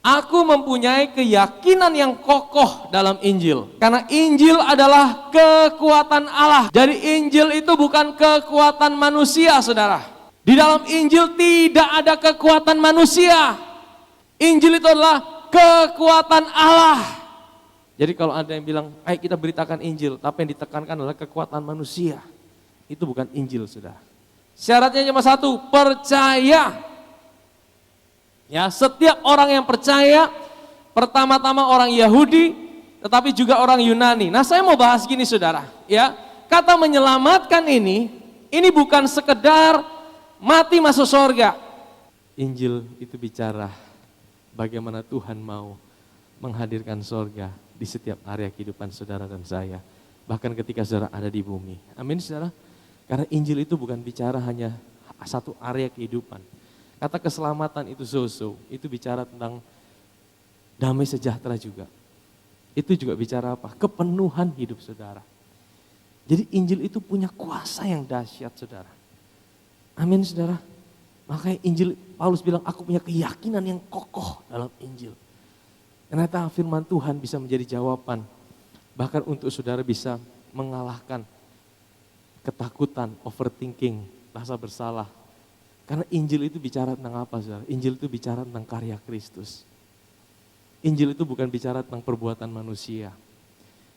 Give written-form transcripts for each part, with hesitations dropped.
Aku mempunyai keyakinan yang kokoh dalam Injil. Karena Injil adalah kekuatan Allah. Jadi Injil itu bukan kekuatan manusia, saudara. Di dalam Injil tidak ada kekuatan manusia. Injil itu adalah kekuatan Allah. Jadi kalau ada yang bilang, ayo kita beritakan Injil, tapi yang ditekankan adalah kekuatan manusia. Itu bukan Injil, saudara. Syaratnya cuma satu, percaya. Ya, setiap orang yang percaya, pertama-tama orang Yahudi, tetapi juga orang Yunani. Nah, saya mau bahas gini, saudara. Ya, kata menyelamatkan ini bukan sekedar mati masuk surga. Injil itu bicara bagaimana Tuhan mau menghadirkan surga di setiap area kehidupan saudara dan saya. Bahkan ketika saudara ada di bumi. Amin, saudara. Karena Injil itu bukan bicara hanya satu area kehidupan. Kata keselamatan itu zozo, itu bicara tentang damai sejahtera juga. Itu juga bicara apa? Kepenuhan hidup saudara. Jadi Injil itu punya kuasa yang dahsyat, saudara. Amin, saudara. Makanya Injil, Paulus bilang, aku punya keyakinan yang kokoh dalam Injil. Ternyata firman Tuhan bisa menjadi jawaban. Bahkan untuk saudara bisa mengalahkan ketakutan, overthinking, rasa bersalah. Karena Injil itu bicara tentang apa, saudara? Injil itu bicara tentang karya Kristus. Injil itu bukan bicara tentang perbuatan manusia.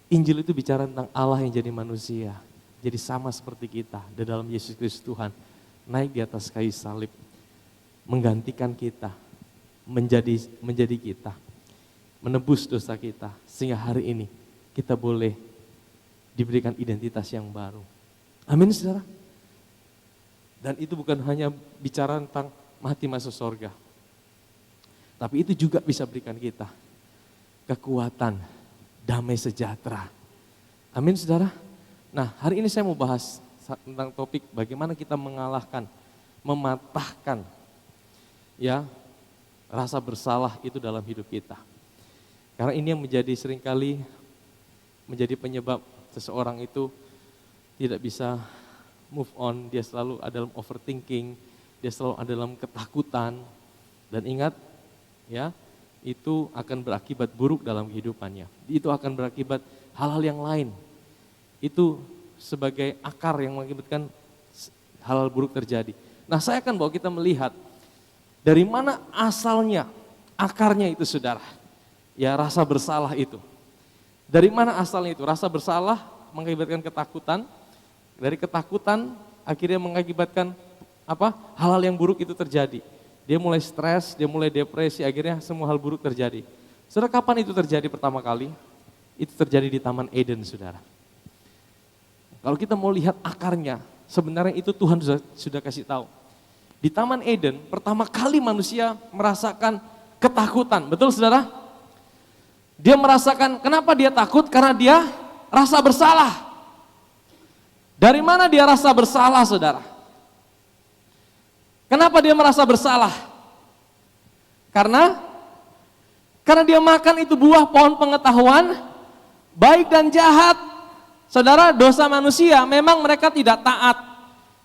Injil itu bicara tentang Allah yang jadi manusia. Jadi sama seperti kita, di dalam Yesus Kristus Tuhan. Naik di atas kayu salib. Menggantikan kita. Menjadi kita. Menebus dosa kita. Sehingga hari ini kita boleh diberikan identitas yang baru. Amin, saudara. Dan itu bukan hanya bicara tentang mati masuk surga. Tapi itu juga bisa berikan kita kekuatan, damai sejahtera. Amin, saudara. Nah, hari ini saya mau bahas tentang topik bagaimana kita mengalahkan, mematahkan ya rasa bersalah itu dalam hidup kita. Karena ini yang menjadi seringkali menjadi penyebab seseorang itu tidak bisa move on, dia selalu ada dalam overthinking, dia selalu ada dalam ketakutan. Dan ingat, ya, itu akan berakibat buruk dalam kehidupannya. Itu akan berakibat hal-hal yang lain. Itu sebagai akar yang mengakibatkan hal-hal buruk terjadi. Nah, saya akan bawa kita melihat dari mana asalnya, akarnya itu, saudara. Ya, rasa bersalah itu. Dari mana asalnya itu? Rasa bersalah mengakibatkan ketakutan. Dari ketakutan akhirnya mengakibatkan apa? Hal-hal yang buruk itu terjadi. Dia mulai stres, dia mulai depresi, akhirnya semua hal buruk terjadi. Saudara, kapan itu terjadi pertama kali? Itu terjadi di Taman Eden, saudara. Kalau kita mau lihat akarnya, sebenarnya itu Tuhan sudah kasih tahu. Di Taman Eden, pertama kali manusia merasakan ketakutan, betul, saudara? Dia merasakan, kenapa dia takut? Karena dia rasa bersalah. Dari mana dia rasa bersalah, saudara? Kenapa dia merasa bersalah? Karena dia makan itu buah pohon pengetahuan baik dan jahat. Saudara, dosa manusia memang mereka tidak taat.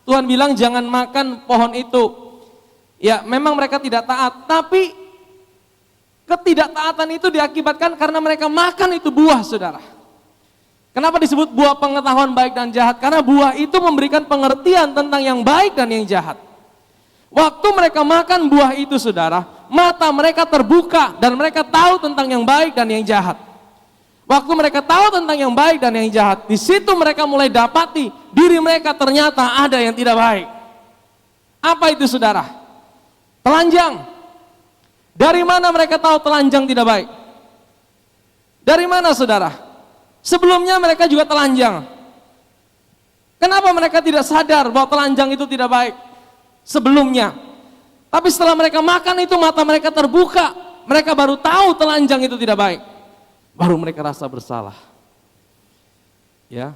Tuhan bilang jangan makan pohon itu. Ya, memang mereka tidak taat, tapi ketidaktaatan itu diakibatkan karena mereka makan itu buah, saudara. Kenapa disebut buah pengetahuan baik dan jahat? Karena buah itu memberikan pengertian tentang yang baik dan yang jahat. Waktu mereka makan buah itu, saudara, mata mereka terbuka dan mereka tahu tentang yang baik dan yang jahat. Waktu mereka tahu tentang yang baik dan yang jahat, di situ mereka mulai dapati diri mereka ternyata ada yang tidak baik. Apa itu, saudara? Telanjang. Dari mana mereka tahu telanjang tidak baik? Dari mana, saudara? Sebelumnya mereka juga telanjang. Kenapa mereka tidak sadar bahwa telanjang itu tidak baik? Sebelumnya. Tapi setelah mereka makan itu mata mereka terbuka. Mereka baru tahu telanjang itu tidak baik. Baru mereka rasa bersalah. Ya.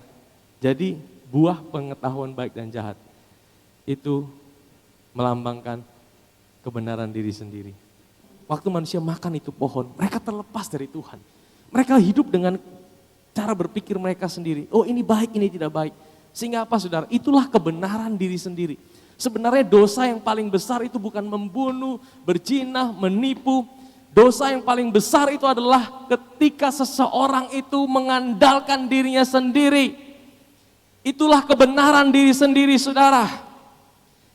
Jadi buah pengetahuan baik dan jahat itu melambangkan kebenaran diri sendiri. Waktu manusia makan itu pohon, mereka terlepas dari Tuhan. Mereka hidup dengan cara berpikir mereka sendiri. Oh, ini baik, ini tidak baik. Sehingga apa, saudara? Itulah kebenaran diri sendiri. Sebenarnya dosa yang paling besar itu bukan membunuh, berzina, menipu, Dosa yang paling besar itu adalah ketika seseorang itu mengandalkan dirinya sendiri. Itulah kebenaran diri sendiri, saudara.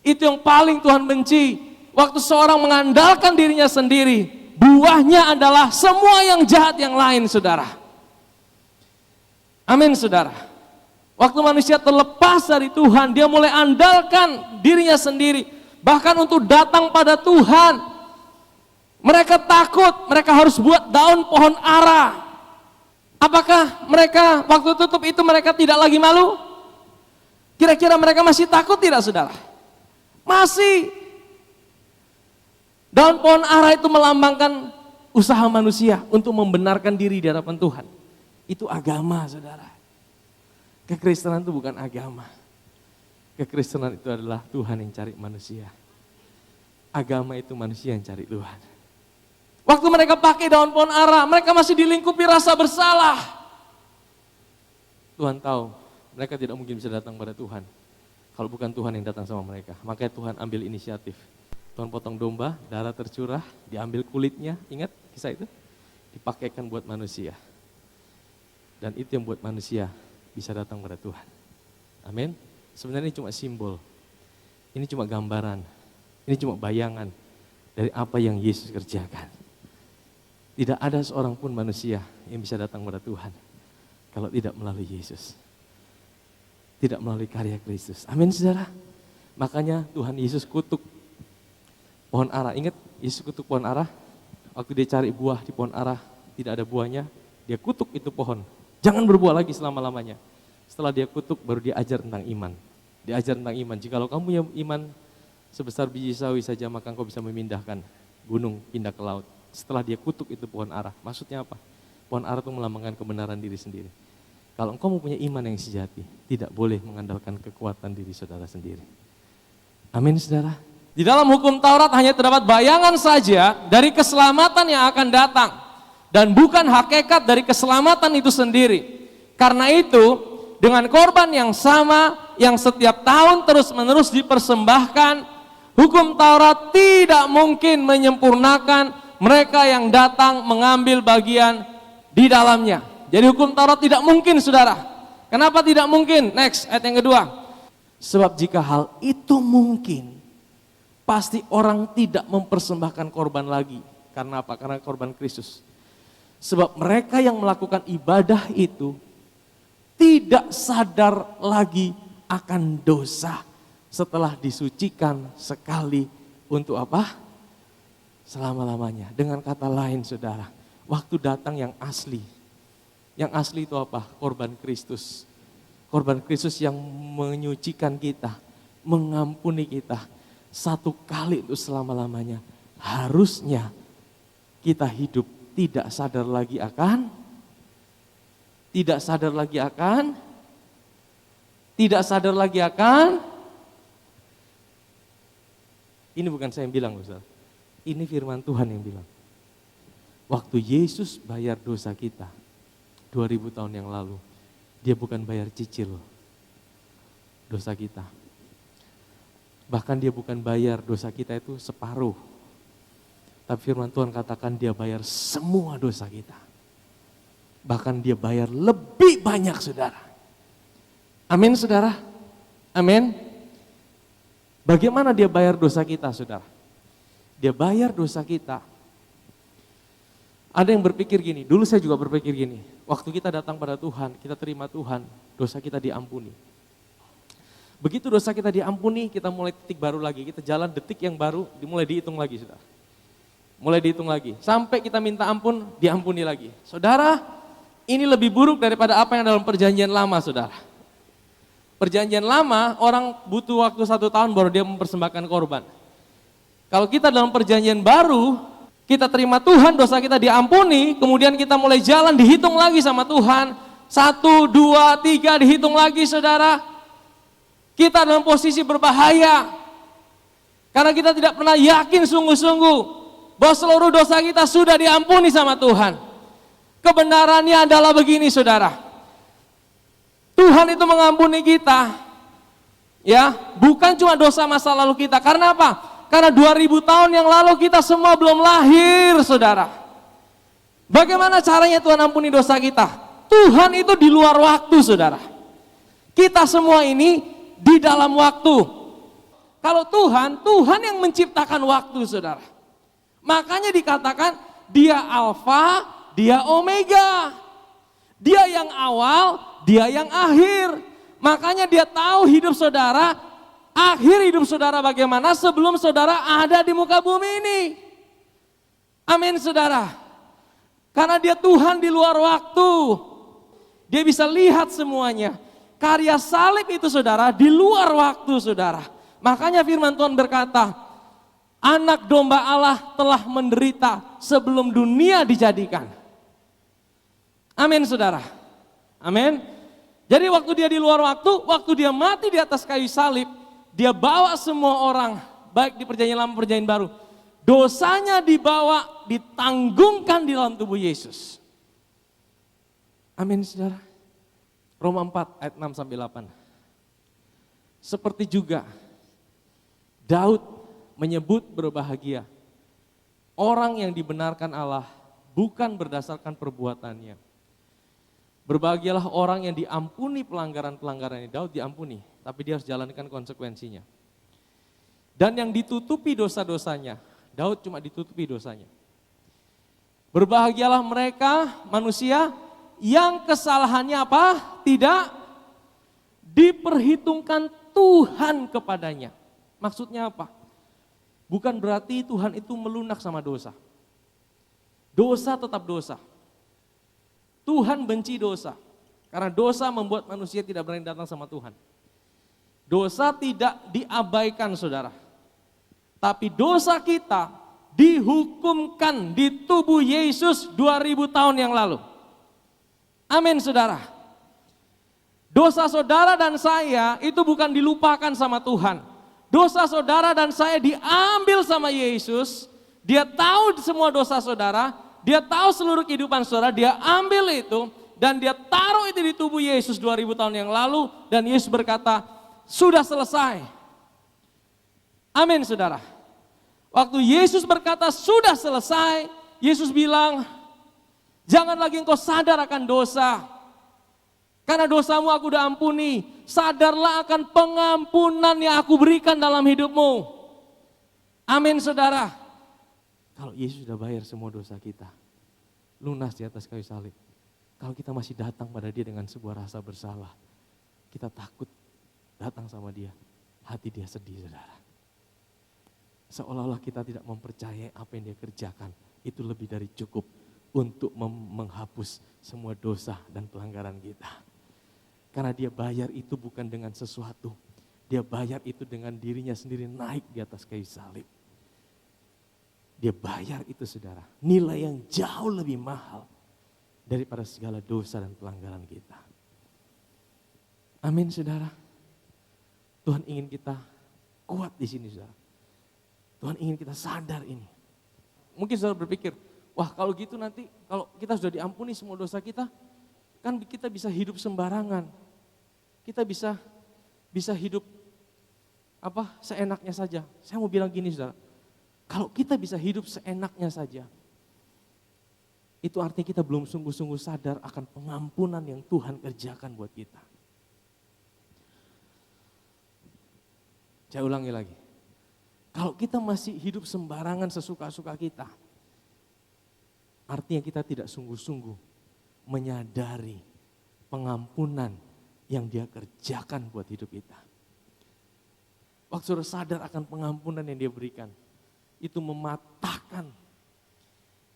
Itu yang paling Tuhan benci. Waktu seorang mengandalkan dirinya sendiri, buahnya adalah semua yang jahat yang lain, saudara. Amin, saudara. Waktu manusia terlepas dari Tuhan, dia mulai andalkan dirinya sendiri. Bahkan untuk datang pada Tuhan, mereka takut, mereka harus buat daun pohon ara. Apakah mereka waktu tutup itu mereka tidak lagi malu? Kira-kira mereka masih takut tidak, saudara? Masih. Daun pohon ara itu melambangkan usaha manusia untuk membenarkan diri di hadapan Tuhan. Itu agama, saudara. Kekristenan itu bukan agama. Kekristenan itu adalah Tuhan yang cari manusia. Agama itu manusia yang cari Tuhan. Waktu mereka pakai daun pohon ara, mereka masih dilingkupi rasa bersalah. Tuhan tahu, mereka tidak mungkin bisa datang pada Tuhan kalau bukan Tuhan yang datang sama mereka. Makanya Tuhan ambil inisiatif. Tuhan potong domba, darah tercurah, diambil kulitnya, ingat kisah itu? Dipakaikan buat manusia. Dan itu yang buat manusia bisa datang pada Tuhan. Amin. Sebenarnya ini cuma simbol. Ini cuma gambaran. Ini cuma bayangan dari apa yang Yesus kerjakan. Tidak ada seorang pun manusia yang bisa datang pada Tuhan kalau tidak melalui Yesus. Tidak melalui karya Kristus. Amin, saudara. Makanya Tuhan Yesus kutuk pohon ara. Ingat Yesus kutuk pohon ara? Waktu dia cari buah di pohon ara, tidak ada buahnya, dia kutuk itu pohon. Jangan berbuah lagi selama-lamanya. Setelah dia kutuk, baru dia ajar tentang iman. Dia ajar tentang iman. Jikalau kamu punya iman sebesar biji sawi saja, maka engkau bisa memindahkan gunung pindah ke laut. Setelah dia kutuk itu pohon ara. Maksudnya apa? Pohon ara itu melambangkan kebenaran diri sendiri. Kalau engkau mempunyai iman yang sejati, tidak boleh mengandalkan kekuatan diri saudara sendiri. Amin, saudara. Di dalam hukum Taurat hanya terdapat bayangan saja dari keselamatan yang akan datang. Dan bukan hakikat dari keselamatan itu sendiri. Karena itu, dengan korban yang sama, yang setiap tahun terus-menerus dipersembahkan, hukum Taurat tidak mungkin menyempurnakan mereka yang datang mengambil bagian di dalamnya. Jadi hukum Taurat tidak mungkin, saudara. Kenapa tidak mungkin? Next, ayat yang kedua. Sebab jika hal itu mungkin, pasti orang tidak mempersembahkan korban lagi. Karena apa? Karena korban Kristus. Sebab mereka yang melakukan ibadah itu tidak sadar lagi akan dosa setelah disucikan sekali untuk apa? Selama-lamanya. Dengan kata lain, saudara, waktu datang yang asli. Yang asli itu apa? Korban Kristus. Korban Kristus yang menyucikan kita, mengampuni kita satu kali untuk selama-lamanya. Harusnya kita hidup tidak sadar lagi akan ini bukan saya yang bilang, Ustaz. Ini firman Tuhan yang bilang. Waktu Yesus bayar dosa kita 2000 tahun yang lalu, dia bukan bayar cicil dosa kita. Bahkan dia bukan bayar dosa kita itu separuh. Tapi firman Tuhan katakan dia bayar semua dosa kita. Bahkan dia bayar lebih banyak, saudara. Amin, saudara. Amin. Bagaimana dia bayar dosa kita, saudara? Dia bayar dosa kita. Ada yang berpikir gini, dulu saya juga berpikir gini. Waktu kita datang pada Tuhan, kita terima Tuhan, dosa kita diampuni. Begitu dosa kita diampuni, kita mulai titik baru lagi. Kita jalan detik yang baru, dimulai dihitung lagi, saudara. Mulai dihitung lagi, sampai kita minta ampun, diampuni lagi. Saudara, ini lebih buruk daripada apa yang dalam perjanjian lama, saudara. Perjanjian lama, orang butuh waktu 1 tahun baru dia mempersembahkan korban. Kalau kita dalam perjanjian baru, kita terima Tuhan, dosa kita diampuni, kemudian kita mulai jalan, dihitung lagi sama Tuhan. 1, 2, 3, dihitung lagi, saudara. Kita dalam posisi berbahaya. Karena kita tidak pernah yakin sungguh-sungguh bahwa seluruh dosa kita sudah diampuni sama Tuhan. Kebenarannya adalah begini, saudara. Tuhan itu mengampuni kita, ya, bukan cuma dosa masa lalu kita. Karena apa? Karena 2000 tahun yang lalu kita semua belum lahir, saudara. Bagaimana caranya Tuhan ampuni dosa kita? Tuhan itu di luar waktu, saudara. Kita semua ini di dalam waktu. Kalau Tuhan yang menciptakan waktu, saudara. Makanya dikatakan dia Alfa, dia Omega. Dia yang awal, dia yang akhir. Makanya dia tahu hidup saudara, akhir hidup saudara bagaimana sebelum saudara ada di muka bumi ini. Amin, saudara. Karena dia Tuhan di luar waktu. Dia bisa lihat semuanya. Karya salib itu, saudara, di luar waktu, saudara. Makanya firman Tuhan berkata, anak domba Allah telah menderita sebelum dunia dijadikan. Amin, saudara. Amin. Jadi waktu dia di luar waktu dia mati di atas kayu salib, dia bawa semua orang, baik di perjanjian lama perjanjian baru. Dosanya dibawa, ditanggungkan di dalam tubuh Yesus. Amin, saudara. Roma 4 ayat 6 sampai 8. Seperti juga Daud menyebut berbahagia orang yang dibenarkan Allah bukan berdasarkan perbuatannya. Berbahagialah orang yang diampuni pelanggaran-pelanggarannya. Daud diampuni, tapi dia harus jalankan konsekuensinya. Dan yang ditutupi dosa-dosanya, Daud cuma ditutupi dosanya. Berbahagialah mereka manusia yang kesalahannya apa? Tidak diperhitungkan Tuhan kepadanya. Maksudnya apa? Bukan berarti Tuhan itu melunak sama dosa. Dosa tetap dosa. Tuhan benci dosa. Karena dosa membuat manusia tidak berani datang sama Tuhan. Dosa tidak diabaikan, saudara. Tapi dosa kita dihukumkan di tubuh Yesus 2000 tahun yang lalu. Amin, saudara. Dosa saudara dan saya itu bukan dilupakan sama Tuhan. Dosa saudara dan saya diambil sama Yesus. Dia tahu semua dosa saudara, dia tahu seluruh kehidupan saudara, dia ambil itu dan dia taruh itu di tubuh Yesus 2000 tahun yang lalu dan Yesus berkata, sudah selesai. Amin, saudara. Waktu Yesus berkata sudah selesai, Yesus bilang, jangan lagi engkau sadar akan dosa. Karena dosamu aku udah ampuni. Sadarlah akan pengampunan yang aku berikan dalam hidupmu. Amin, saudara. Kalau Yesus sudah bayar semua dosa kita, lunas di atas kayu salib. Kalau kita masih datang pada dia dengan sebuah rasa bersalah, kita takut datang sama dia, hati dia sedih, saudara. Seolah-olah kita tidak mempercayai apa yang dia kerjakan, itu lebih dari cukup untuk menghapus semua dosa dan pelanggaran kita. Karena dia bayar itu bukan dengan sesuatu, dia bayar itu dengan dirinya sendiri naik di atas kayu salib. Dia bayar itu, saudara, nilai yang jauh lebih mahal daripada segala dosa dan pelanggaran kita. Amin, saudara. Tuhan ingin kita kuat di sini, saudara. Tuhan ingin kita sadar ini. Mungkin saudara berpikir, wah kalau gitu nanti kalau kita sudah diampuni semua dosa kita, kan kita bisa hidup sembarangan. Kita bisa hidup seenaknya saja. Saya mau bilang gini, saudara. Kalau kita bisa hidup seenaknya saja, itu artinya kita belum sungguh-sungguh sadar akan pengampunan yang Tuhan kerjakan buat kita. Saya ulangi lagi. Kalau kita masih hidup sembarangan sesuka-suka kita, artinya kita tidak sungguh-sungguh menyadari pengampunan yang dia kerjakan buat hidup kita. Waktu saudara sadar akan pengampunan yang dia berikan, itu mematahkan.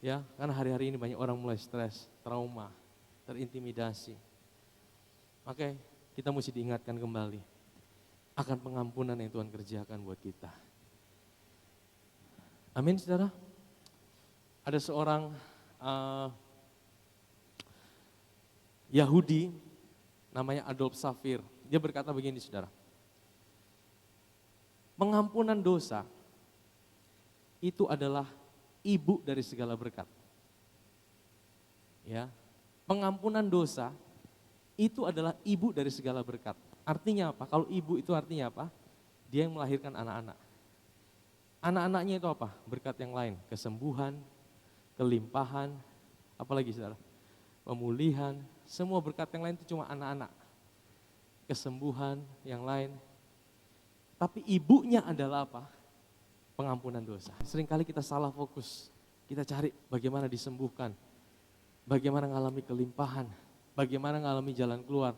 Ya, karena hari-hari ini banyak orang mulai stres, trauma, terintimidasi. Maka kita mesti diingatkan kembali akan pengampunan yang Tuhan kerjakan buat kita. Amin, saudara. Ada seorang Yahudi namanya Adolf Safir. Dia berkata begini, saudara. Pengampunan dosa itu adalah ibu dari segala berkat. Ya. Pengampunan dosa itu adalah ibu dari segala berkat. Artinya apa? Kalau ibu itu artinya apa? Dia yang melahirkan anak-anak. Anak-anaknya itu apa? Berkat yang lain, kesembuhan, kelimpahan, apalagi saudara? Pemulihan, semua berkat yang lain itu cuma anak-anak. Kesembuhan yang lain. Tapi ibunya adalah apa? Pengampunan dosa. Seringkali kita salah fokus. Kita cari bagaimana disembuhkan, bagaimana mengalami kelimpahan, bagaimana mengalami jalan keluar.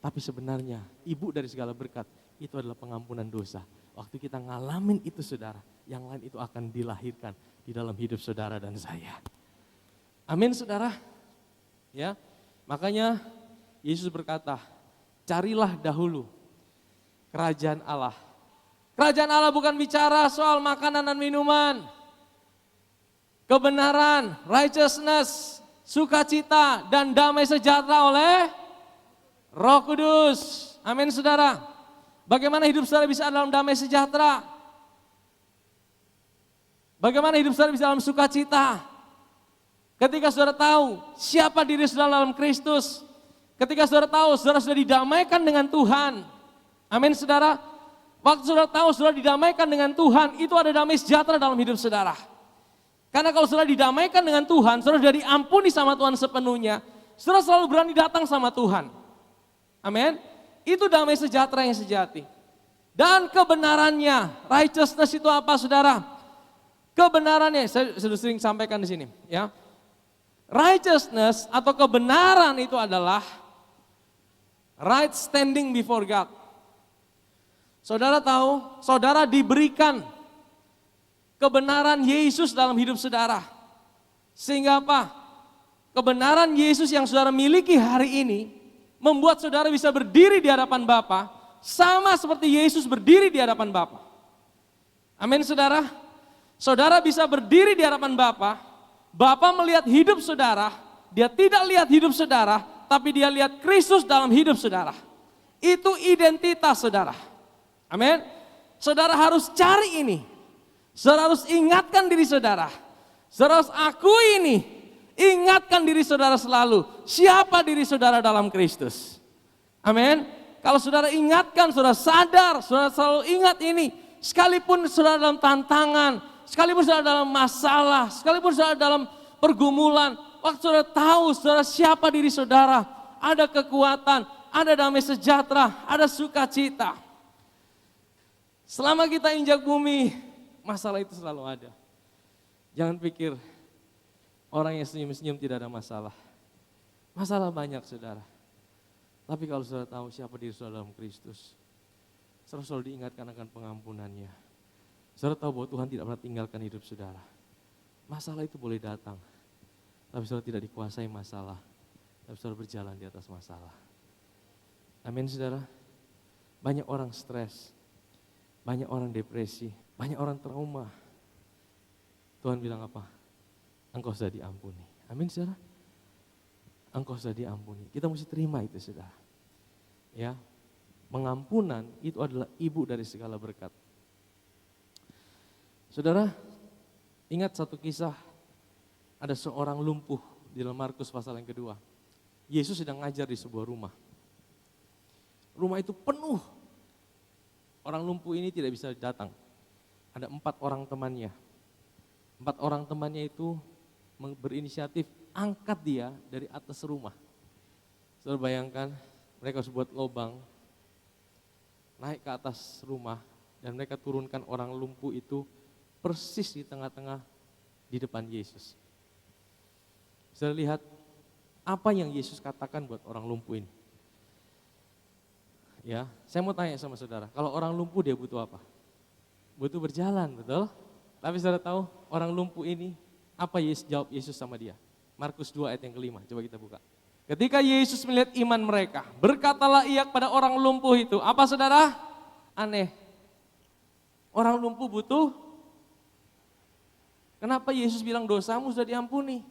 Tapi sebenarnya ibu dari segala berkat itu adalah pengampunan dosa. Waktu kita ngalamin itu saudara, yang lain itu akan dilahirkan di dalam hidup saudara dan saya. Amin saudara. Ya, makanya Yesus berkata, carilah dahulu kerajaan Allah. Kerajaan Allah bukan bicara soal makanan dan minuman. Kebenaran, righteousness, sukacita, dan damai sejahtera oleh Roh Kudus. Amin saudara. Bagaimana hidup saudara bisa dalam damai sejahtera? Bagaimana hidup saudara bisa dalam sukacita? Ketika saudara tahu siapa diri saudara dalam Kristus. Ketika saudara tahu saudara sudah didamaikan dengan Tuhan. Amin saudara. Waktu saudara tahu saudara didamaikan dengan Tuhan, itu ada damai sejahtera dalam hidup saudara. Karena kalau saudara didamaikan dengan Tuhan, saudara sudah diampuni sama Tuhan sepenuhnya, saudara selalu berani datang sama Tuhan. Amin. Itu damai sejahtera yang sejati. Dan kebenarannya, righteousness itu apa saudara? Kebenarannya, saya sudah sering sampaikan di sini. Ya, righteousness atau kebenaran itu adalah right standing before God. Saudara tahu, saudara diberikan kebenaran Yesus dalam hidup saudara. Sehingga apa? Kebenaran Yesus yang saudara miliki hari ini membuat saudara bisa berdiri di hadapan Bapa sama seperti Yesus berdiri di hadapan Bapa. Amin saudara. Saudara bisa berdiri di hadapan Bapa. Bapa melihat hidup saudara, dia tidak lihat hidup saudara, tapi dia lihat Kristus dalam hidup saudara. Itu identitas saudara. Amin. Saudara harus cari ini. Saudara harus ingatkan diri saudara. Saudara harus akui ini. Ingatkan diri saudara selalu. Siapa diri saudara dalam Kristus. Amin. Kalau saudara ingatkan, saudara sadar, saudara selalu ingat ini. Sekalipun saudara dalam tantangan, sekalipun saudara dalam masalah, sekalipun saudara dalam pergumulan. Waktu saudara tahu saudara siapa diri saudara. Ada kekuatan, ada damai sejahtera, ada sukacita. Selama kita injak bumi, masalah itu selalu ada. Jangan pikir orang yang senyum-senyum tidak ada masalah. Masalah banyak saudara. Tapi kalau saudara tahu siapa diri saudara dalam Kristus, saudara selalu diingatkan akan pengampunannya. Saudara tahu bahwa Tuhan tidak pernah tinggalkan hidup saudara. Masalah itu boleh datang, tapi saudara tidak dikuasai masalah. Tapi saudara berjalan di atas masalah. Amin saudara. Banyak orang stres. Banyak orang depresi, banyak orang trauma. Tuhan bilang apa? Engkau sudah diampuni. Amin saudara. Engkau sudah diampuni. Kita mesti terima itu saudara. Ya, pengampunan itu adalah ibu dari segala berkat. Saudara, ingat satu kisah. Ada seorang lumpuh di dalam Markus pasal yang kedua. Yesus sedang ngajar di sebuah rumah. Rumah itu penuh. Orang lumpuh ini tidak bisa datang. Ada 4 orang temannya. 4 orang temannya itu berinisiatif angkat dia dari atas rumah. Saudara bayangkan, mereka harus buat lubang, naik ke atas rumah, dan mereka turunkan orang lumpuh itu persis di tengah-tengah di depan Yesus. Saudara lihat apa yang Yesus katakan buat orang lumpuh ini. Ya, saya mau tanya sama saudara, kalau orang lumpuh dia butuh apa? Butuh berjalan, betul? Tapi saudara tahu orang lumpuh ini, apa jawab Yesus sama dia? Markus 2 ayat yang ke-5, coba kita buka. Ketika Yesus melihat iman mereka, berkatalah ia kepada orang lumpuh itu, apa saudara? Aneh. Orang lumpuh butuh, kenapa Yesus bilang dosamu sudah diampuni?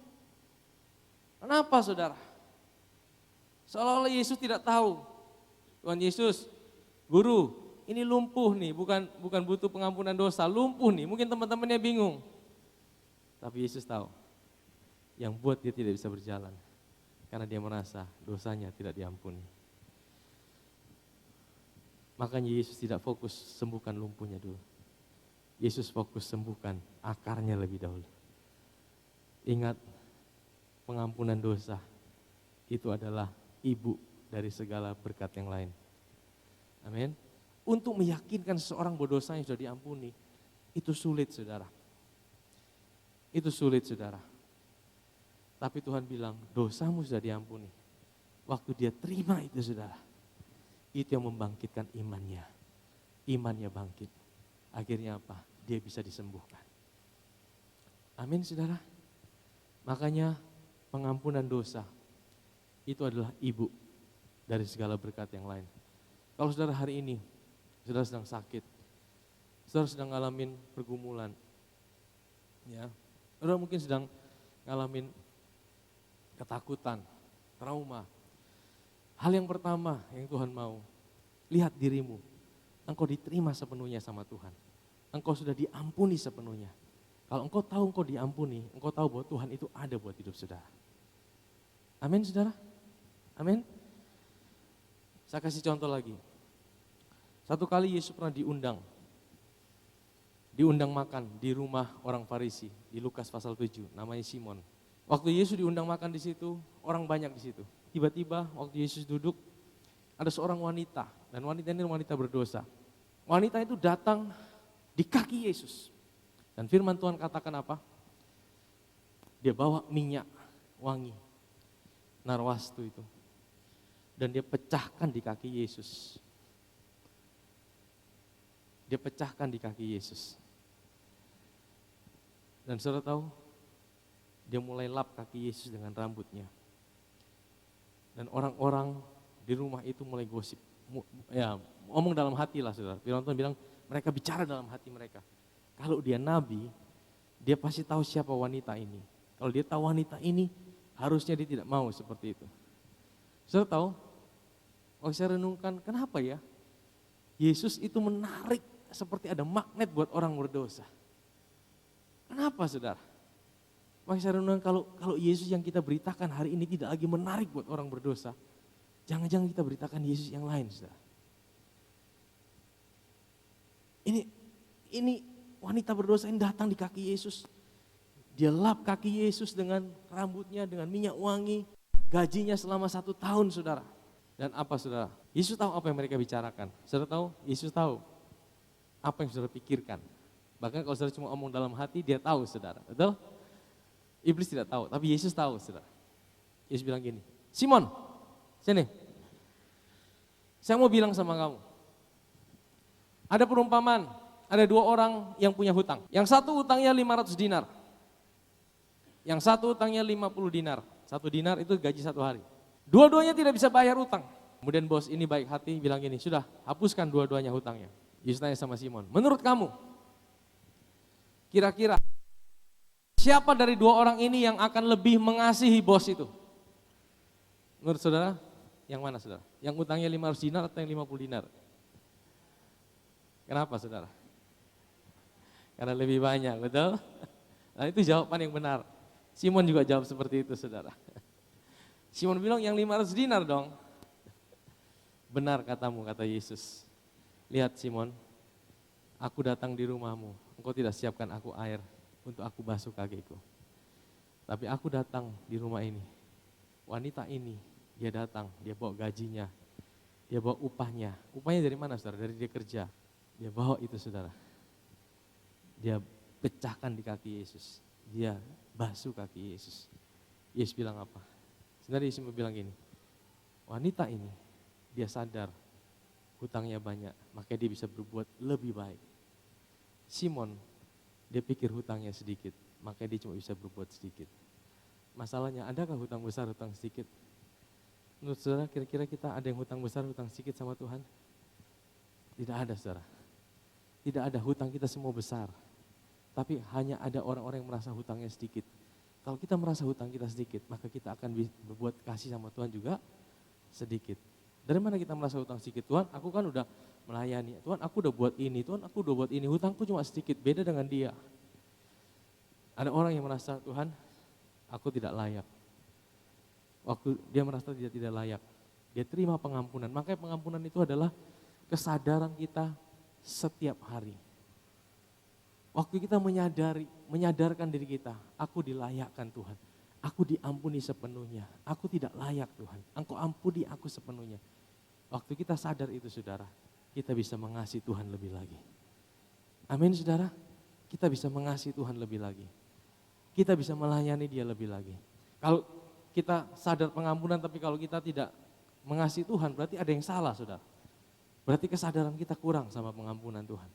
Kenapa saudara? Seolah-olah Yesus tidak tahu. Tuhan Yesus, guru, ini lumpuh nih, bukan butuh pengampunan dosa, lumpuh nih. Mungkin teman-temannya bingung. Tapi Yesus tahu, yang buat dia tidak bisa berjalan, karena dia merasa dosanya tidak diampuni. Makanya Yesus tidak fokus sembuhkan lumpuhnya dulu. Yesus fokus sembuhkan akarnya lebih dahulu. Ingat, pengampunan dosa itu adalah ibu dari segala berkat yang lain. Amin. Untuk meyakinkan seseorang bahwa dosanya sudah diampuni, itu sulit, saudara. Itu sulit, saudara. Tapi Tuhan bilang, dosamu sudah diampuni. Waktu dia terima itu, saudara, itu yang membangkitkan imannya. Imannya bangkit. Akhirnya apa? Dia bisa disembuhkan. Amin, saudara. Makanya pengampunan dosa itu adalah ibu dari segala berkat yang lain. Kalau saudara hari ini, saudara sedang sakit, saudara sedang ngalamin pergumulan, ya, saudara mungkin sedang ngalamin ketakutan, trauma. Hal yang pertama yang Tuhan mau, lihat dirimu, engkau diterima sepenuhnya sama Tuhan. Engkau sudah diampuni sepenuhnya. Kalau engkau tahu engkau diampuni, engkau tahu bahwa Tuhan itu ada buat hidup saudara. Amin, saudara? Amin. Saya kasih contoh lagi. Satu kali Yesus pernah diundang makan di rumah orang Farisi di Lukas pasal 7, namanya Simon. Waktu Yesus diundang makan di situ, orang banyak di situ. Tiba-tiba waktu Yesus duduk, ada seorang wanita, dan wanita ini wanita berdosa. Wanita itu datang di kaki Yesus. Dan firman Tuhan katakan apa? Dia bawa minyak wangi, narwastu itu. Dan dia pecahkan di kaki Yesus. Dia pecahkan di kaki Yesus. Dan saudara tahu, dia mulai lap kaki Yesus dengan rambutnya. Dan orang-orang di rumah itu mulai gosip. Ya, ngomong dalam hati lah, saudara. Firman Tuhan bilang, mereka bicara dalam hati mereka. Kalau dia nabi, dia pasti tahu siapa wanita ini. Kalau dia tahu wanita ini, harusnya dia tidak mau seperti itu. Saudara tahu, waktu saya renungkan, kenapa ya Yesus itu menarik seperti ada magnet buat orang berdosa. Kenapa, saudara? Waktu saya renungkan, kalau Yesus yang kita beritakan hari ini tidak lagi menarik buat orang berdosa, jangan-jangan kita beritakan Yesus yang lain, saudara. Ini wanita berdosa yang datang di kaki Yesus. Dia lap kaki Yesus dengan rambutnya, dengan minyak wangi. Gajinya selama 1 tahun, saudara. Dan apa, saudara? Yesus tahu apa yang mereka bicarakan. Saudara tahu? Yesus tahu apa yang saudara pikirkan. Bahkan kalau saudara cuma omong dalam hati, dia tahu, saudara. Betul? Iblis tidak tahu, tapi Yesus tahu, saudara. Yesus bilang gini, Simon, sini. Saya mau bilang sama kamu. Ada perumpamaan, ada 2 orang yang punya hutang. Yang satu hutangnya 500 dinar. Yang satu hutangnya 50 dinar. 1 dinar itu gaji 1 hari. Dua-duanya tidak bisa bayar hutang. Kemudian bos ini baik hati bilang gini, sudah hapuskan dua-duanya hutangnya. Yesus tanya sama Simon, menurut kamu, kira-kira siapa dari 2 orang ini yang akan lebih mengasihi bos itu? Menurut saudara, yang mana, saudara? Yang hutangnya 500 dinar atau yang 50 dinar? Kenapa, saudara? Karena lebih banyak, betul? Nah, itu jawaban yang benar. Simon juga jawab seperti itu, saudara. Simon bilang yang 500 dinar dong. Benar katamu, kata Yesus. Lihat Simon, aku datang di rumahmu, engkau tidak siapkan aku air untuk aku basuh kakiku. Tapi aku datang di rumah ini, wanita ini, dia datang, dia bawa gajinya, dia bawa upahnya. Upahnya dari mana, saudara? Dari dia kerja. Dia bawa itu, saudara. Dia pecahkan di kaki Yesus. Dia basuh kaki Yesus. Yesus bilang apa? Sebenarnya Yesus bilang gini, wanita ini dia sadar hutangnya banyak, makanya dia bisa berbuat lebih baik. Simon, dia pikir hutangnya sedikit, makanya dia cuma bisa berbuat sedikit. Masalahnya, adakah hutang besar, hutang sedikit? Menurut saudara, kira-kira kita ada yang hutang besar, hutang sedikit sama Tuhan? Tidak ada, saudara. Tidak ada, hutang kita semua besar. Tapi hanya ada orang-orang yang merasa hutangnya sedikit. Kalau kita merasa hutang kita sedikit, maka kita akan berbuat kasih sama Tuhan juga sedikit. Dari mana kita merasa hutang sedikit? Tuhan, aku kan udah melayani. Tuhan, aku udah buat ini. Tuhan, aku udah buat ini. Hutangku cuma sedikit, beda dengan dia. Ada orang yang merasa, Tuhan, aku tidak layak. Waktu dia merasa dia tidak layak, dia terima pengampunan. Makanya pengampunan itu adalah kesadaran kita setiap hari. Waktu kita menyadarkan diri kita, aku dilayakkan Tuhan. Aku diampuni sepenuhnya. Aku tidak layak Tuhan. Engkau ampuni aku sepenuhnya. Waktu kita sadar itu saudara, kita bisa mengasihi Tuhan lebih lagi. Amin saudara. Kita bisa mengasihi Tuhan lebih lagi. Kita bisa melayani Dia lebih lagi. Kalau kita sadar pengampunan tapi kalau kita tidak mengasihi Tuhan berarti ada yang salah saudara. Berarti kesadaran kita kurang sama pengampunan Tuhan.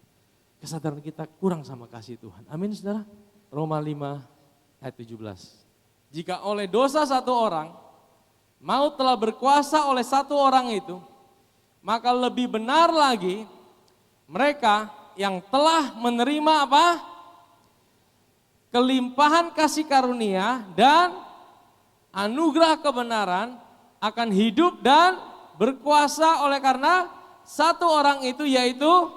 Kesadaran kita kurang sama kasih Tuhan. Amin saudara. Roma 5 ayat 17. Jika oleh dosa satu orang, maut telah berkuasa oleh satu orang itu, maka lebih benar lagi mereka yang telah menerima apa? Kelimpahan kasih karunia dan anugerah kebenaran akan hidup dan berkuasa oleh karena satu orang itu yaitu,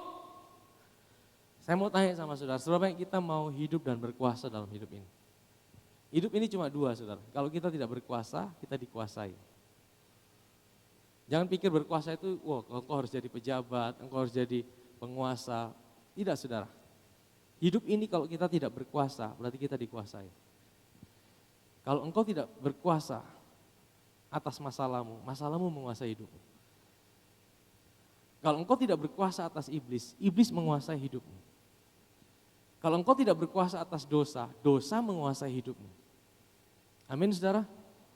saya mau tanya sama saudara, seberapa yang kita mau hidup dan berkuasa dalam hidup ini? Hidup ini cuma dua saudara, kalau kita tidak berkuasa, kita dikuasai. Jangan pikir berkuasa itu, wah engkau harus jadi pejabat, engkau harus jadi penguasa. Tidak saudara, hidup ini kalau kita tidak berkuasa, berarti kita dikuasai. Kalau engkau tidak berkuasa atas masalahmu, masalahmu menguasai hidupmu. Kalau engkau tidak berkuasa atas iblis, iblis menguasai hidupmu. Kalau engkau tidak berkuasa atas dosa, dosa menguasai hidupmu. Amin saudara.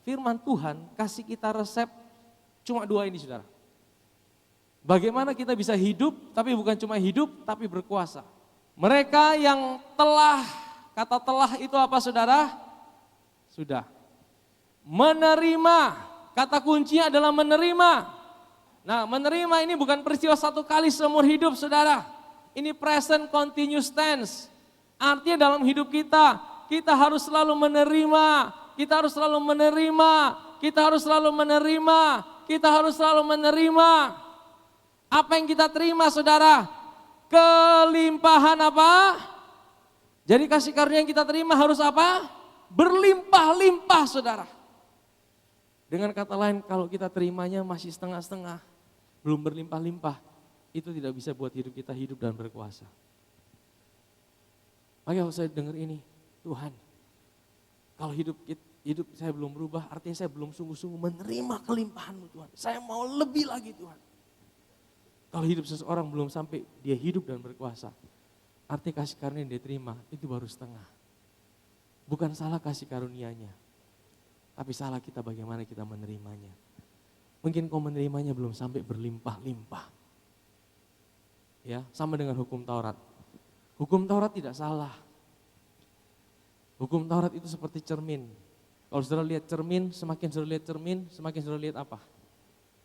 Firman Tuhan kasih kita resep cuma dua ini saudara. Bagaimana kita bisa hidup, tapi bukan cuma hidup, tapi berkuasa. Mereka yang telah, kata telah itu apa saudara? Sudah. Menerima, kata kuncinya adalah menerima. Nah menerima ini bukan peristiwa satu kali seumur hidup saudara. Ini present continuous tense. Artinya dalam hidup kita, kita harus selalu menerima. Kita harus selalu menerima. Kita harus selalu menerima. Kita harus selalu menerima. Apa yang kita terima saudara? Kelimpahan apa? Jadi kasih karunia yang kita terima harus apa? Berlimpah-limpah saudara. Dengan kata lain kalau kita terimanya masih setengah-setengah, belum berlimpah-limpah, itu tidak bisa buat hidup kita hidup dan berkuasa. Makanya kalau saya dengar ini, Tuhan, kalau hidup saya belum berubah, artinya saya belum sungguh-sungguh menerima kelimpahan-Mu Tuhan. Saya mau lebih lagi Tuhan. Kalau hidup seseorang belum sampai dia hidup dan berkuasa, artinya kasih karunia yang dia terima itu baru setengah. Bukan salah kasih karunia-Nya, tapi salah kita bagaimana kita menerimanya. Mungkin kau menerimanya belum sampai berlimpah-limpah. Ya, sama dengan hukum Taurat. Hukum Taurat tidak salah. Hukum Taurat itu seperti cermin. Kalau saudara lihat cermin, semakin saudara lihat cermin, semakin saudara lihat apa?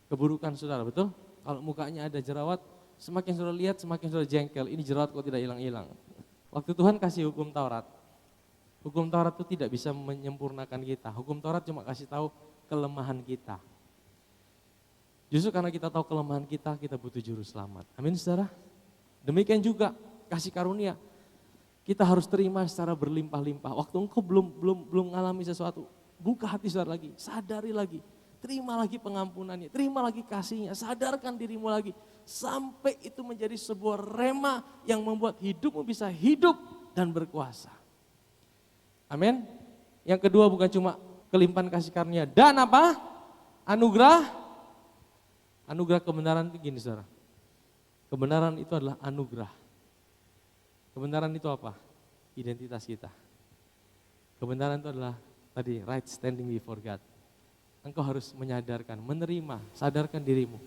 Keburukan saudara, betul? Kalau mukanya ada jerawat, semakin saudara lihat, semakin saudara jengkel. Ini jerawat kok tidak hilang-hilang. Waktu Tuhan kasih hukum Taurat, hukum Taurat itu tidak bisa menyempurnakan kita. Hukum Taurat cuma kasih tahu kelemahan kita. Justru karena kita tahu kelemahan kita butuh juru selamat. Amin saudara. Demikian juga kasih karunia. Kita harus terima secara berlimpah-limpah. Waktu engkau belum mengalami sesuatu, buka hati saudara lagi, sadari lagi. Terima lagi pengampunannya, terima lagi kasihnya, sadarkan dirimu lagi. Sampai itu menjadi sebuah rema yang membuat hidupmu bisa hidup dan berkuasa. Amin. Yang kedua bukan cuma kelimpahan kasih karunia dan apa? Anugerah. Anugerah kebenaran itu gini saudara. Kebenaran itu adalah anugerah. Kebenaran itu apa? Identitas kita. Kebenaran itu adalah tadi right standing before God. Engkau harus menyadarkan, menerima, sadarkan dirimu.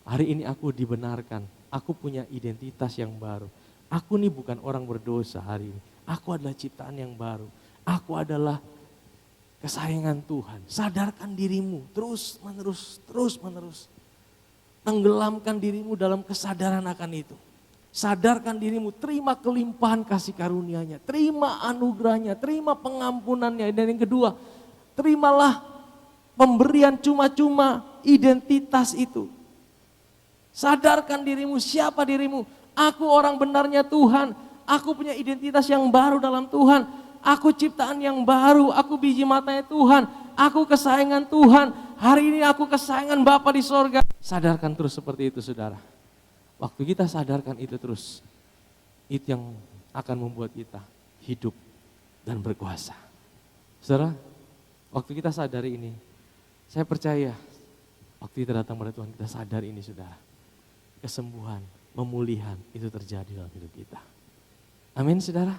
Hari ini aku dibenarkan, aku punya identitas yang baru. Aku ini bukan orang berdosa hari ini. Aku adalah ciptaan yang baru. Aku adalah kesayangan Tuhan. Sadarkan dirimu terus menerus. Tenggelamkan dirimu dalam kesadaran akan itu. Sadarkan dirimu, terima kelimpahan kasih karunia-Nya, terima anugerahnya, terima pengampunannya. Dan yang kedua, terimalah pemberian cuma-cuma identitas itu. Sadarkan dirimu, siapa dirimu? Aku orang benarnya Tuhan, aku punya identitas yang baru dalam Tuhan. Aku ciptaan yang baru, aku biji matanya Tuhan, aku kesayangan Tuhan. Hari ini aku kesayangan Bapa di sorga. Sadarkan terus seperti itu saudara. Waktu kita sadarkan itu terus, itu yang akan membuat kita hidup dan berkuasa. Saudara, waktu kita sadari ini, saya percaya waktu kita datang pada Tuhan kita sadar ini saudara. Kesembuhan, pemulihan itu terjadi dalam hidup kita. Amin saudara.